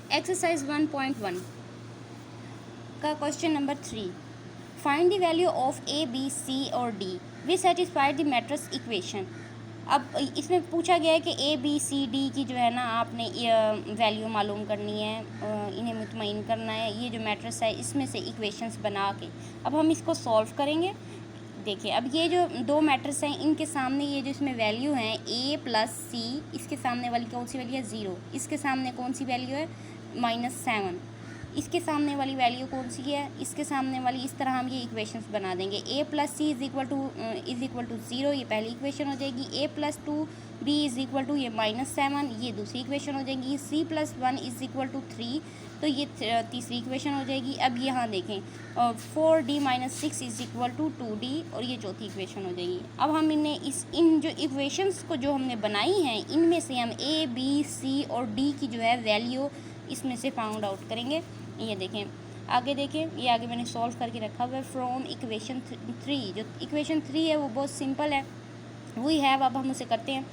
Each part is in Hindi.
एक्सरसाइज 1.1 का question number 3, find the value of A B C और D we satisfied the matrix equation. अब इसमें पूछा गया है कि ए बी सी डी की जो है ना आपने वैल्यू मालूम करनी है, इन्हें मुतमईन करना है, ये जो मैट्रिक्स है इसमें से इक्वेशंस बना के अब हम इसको सॉल्व करेंगे। देखिए अब ये जो दो मैट्रिक्स हैं इनके सामने ये जो इसमें वैल्यू हैं ए प्लस सी, इसके सामने वाली कौन सी वैल्यू है 0, इसके सामने कौन सी वैल्यू है -7, इसके सामने वाली वैल्यू कौन सी है, इसके सामने वाली, इस तरह हम ये इक्वेशंस बना देंगे। A plus C is equal to 0, ये पहली इक्वेशन हो जाएगी। A plus 2b is equal to ये -7, ये दूसरी इक्वेशन हो जाएगी। C plus 1 is equal to 3, तो ये तीसरी इक्वेशन हो जाएगी। अब यहाँ देखें 4d - 6 is equal to 2d, और ये चौथी इक्वेशन हो जाएगी। अब हम इन्हें इन जो इक्वेशंस को जो हमने बनाई हैं इनमें से हम ए बी सी और डी की जो है वैल्यू इसमें से फाउंड आउट करेंगे। ये देखें आगे, देखें ये आगे मैंने सॉल्व करके रखा हुआ है फ्रॉम इक्वेशन 3। जो इक्वेशन 3 है वो बहुत सिंपल है, वी हैव, अब हम उसे करते हैं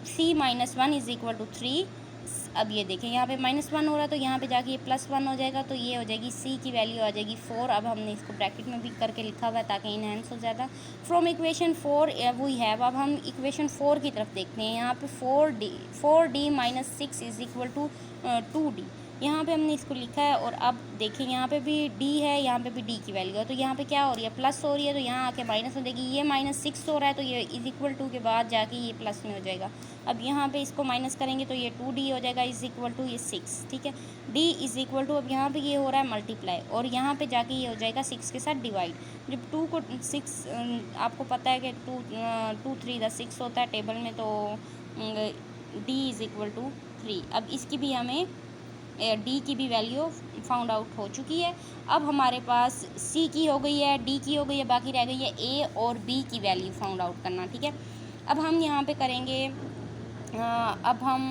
c - 1 इज़ इक्वल टू 3। अब ये देखें यहाँ पे -1 हो रहा है तो यहाँ पे जाके ये +1 हो जाएगा, तो ये हो जाएगी c की वैल्यू आ जाएगी 4। अब हमने इसको ब्रैकेट में भी करके लिखा हुआ है ताकि इनहेंस हो जाएगा। फ्रॉम इक्वेशन 4 वी हैव, अब हम इक्वेशन 4 की तरफ देखते हैं। यहाँ पे 4d - 6 is equal to 2d, यहाँ पे हमने इसको लिखा है। और अब देखिए यहाँ पे भी d है, यहाँ पे भी d की वैल्यू है, तो यहाँ पे क्या हो रही है प्लस हो रही है, तो यहाँ आके माइनस हो जाएगी। ये -6 हो रहा है तो ये इज़ इक्वल टू के बाद जाके ये प्लस में हो जाएगा। अब यहाँ पे इसको माइनस करेंगे तो ये 2d हो जाएगा इज़ इक्वल टू ये 6, ठीक है। d इज़ इक्वल टू, अब यहाँ पे ये हो रहा है मल्टीप्लाई, और यहाँ पे जाके ये हो जाएगा 6 के साथ डिवाइड। जब 2 को 6, आपको पता है कि 2 3 6 होता है टेबल में, तो d इज़ इक्वल टू 3। अब इसकी भी हमें डी की भी वैल्यू फाउंड आउट हो चुकी है। अब हमारे पास सी की हो गई है, डी की हो गई है, बाकी रह गई है ए और बी की वैल्यू फाउंड आउट करना, ठीक है। अब हम यहाँ पे करेंगे, अब हम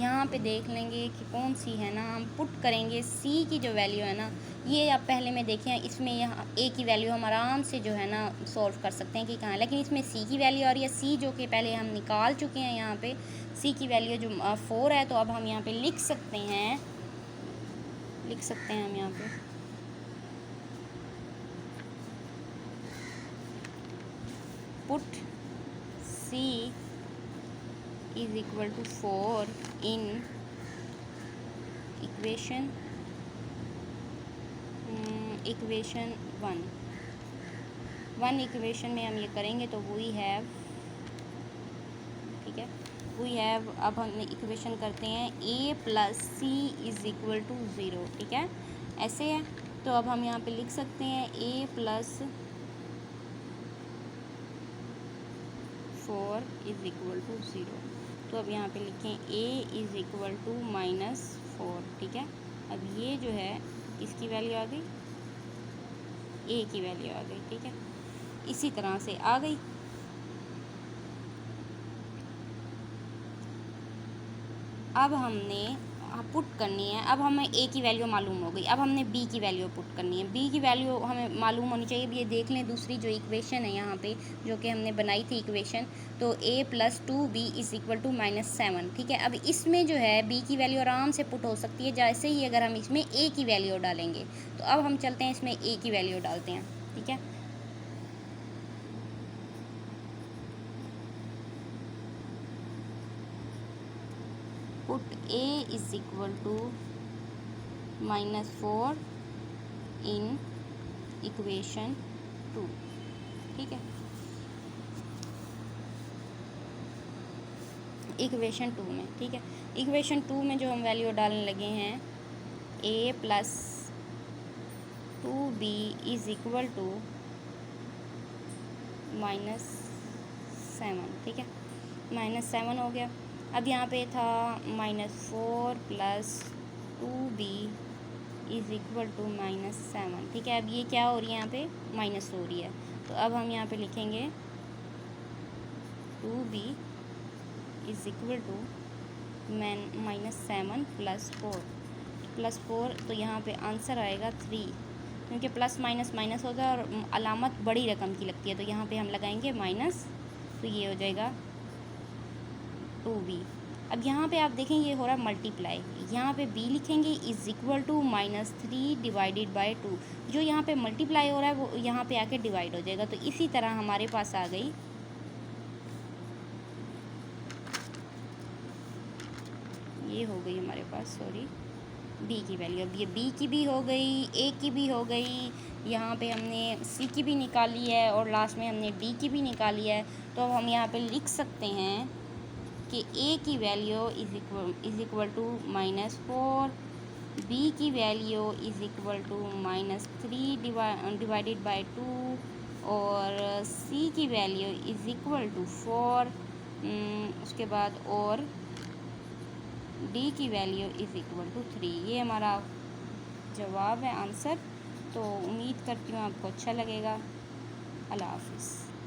यहाँ पे देख लेंगे कि कौन सी है ना, हम पुट करेंगे सी की जो वैल्यू है ना, ये आप पहले में देखें इसमें यहाँ ए की वैल्यू हम आराम से जो है ना सॉल्व कर सकते हैं कि कहाँ है, लेकिन इसमें सी की वैल्यू आ रही है, सी जो कि पहले हम निकाल चुके हैं। यहाँ पे सी की वैल्यू जो 4 है, तो अब हम यहाँ पे लिख सकते हैं हम यहाँ पे put C is equal to 4 in equation 1 equation में हम ये करेंगे तो वी हैव, ठीक है, वी हैव। अब हम इक्वेशन करते हैं a plus C is equal to 0, ठीक है, ऐसे है। तो अब हम यहाँ पे लिख सकते हैं a plus 4 is equal to 0। तो अब यहाँ पे लिखें a इज़ इक्वल टू -4, ठीक है। अब ये जो है इसकी वैल्यू आ गई, a की वैल्यू आ गई, ठीक है, इसी तरह से आ गई। अब हमने पुट करनी है, अब हमें a की वैल्यू मालूम हो गई, अब हमने b की वैल्यू पुट करनी है। b की वैल्यू हमें मालूम होनी चाहिए। ये देख लें दूसरी जो इक्वेशन है यहाँ पे जो कि हमने बनाई थी इक्वेशन, तो a plus 2b is equal to -7, ठीक है। अब इसमें जो है b की वैल्यू आराम से पुट हो सकती है, जैसे ही अगर हम इसमें a की वैल्यू डालेंगे। तो अब हम चलते हैं इसमें a की वैल्यू डालते हैं, ठीक है। Put a is equal to -4 in equation 2, ठीक है, इक्वेशन 2 में, ठीक है। इक्वेशन 2 में जो हम वैल्यू डालने लगे हैं a plus 2b is equal to -7, ठीक है, -7 हो गया। अब यहाँ पे था -4 plus 2b is equal to -7, ठीक है। अब ये क्या हो रही है, यहाँ पे माइनस हो रही है, तो अब हम यहाँ पे लिखेंगे 2b is equal to -7 plus 4, तो यहाँ पे आंसर आएगा 3, क्योंकि प्लस माइनस माइनस होता है और अलामत बड़ी रकम की लगती है, तो यहाँ पे हम लगाएंगे माइनस, तो ये हो जाएगा 2b। अब यहाँ पे आप देखें ये हो रहा है मल्टीप्लाई, यहाँ पे b लिखेंगे is equal to -3 divided by 2। जो यहाँ पे मल्टीप्लाई हो रहा है वो यहाँ पे आके डिवाइड हो जाएगा। तो इसी तरह हमारे पास आ गई, ये हो गई हमारे पास, सॉरी, b की वैल्यू। अब ये b की भी हो गई, a की भी हो गई, यहाँ पे हमने c की भी निकाली है और लास्ट में हमने d की भी निकाली है। तो अब हम यहाँ पे लिख सकते हैं कि a की value is equal to -4, b की value is equal to -3 divided by 2 और c की वैल्यू इज़ इक्वल टू 4, उसके बाद और d की वैल्यू इज़ इक्वल टू 3। ये हमारा जवाब है, आंसर। तो उम्मीद करती हूँ आपको अच्छा लगेगा। अल्लाह हाफ़िज़।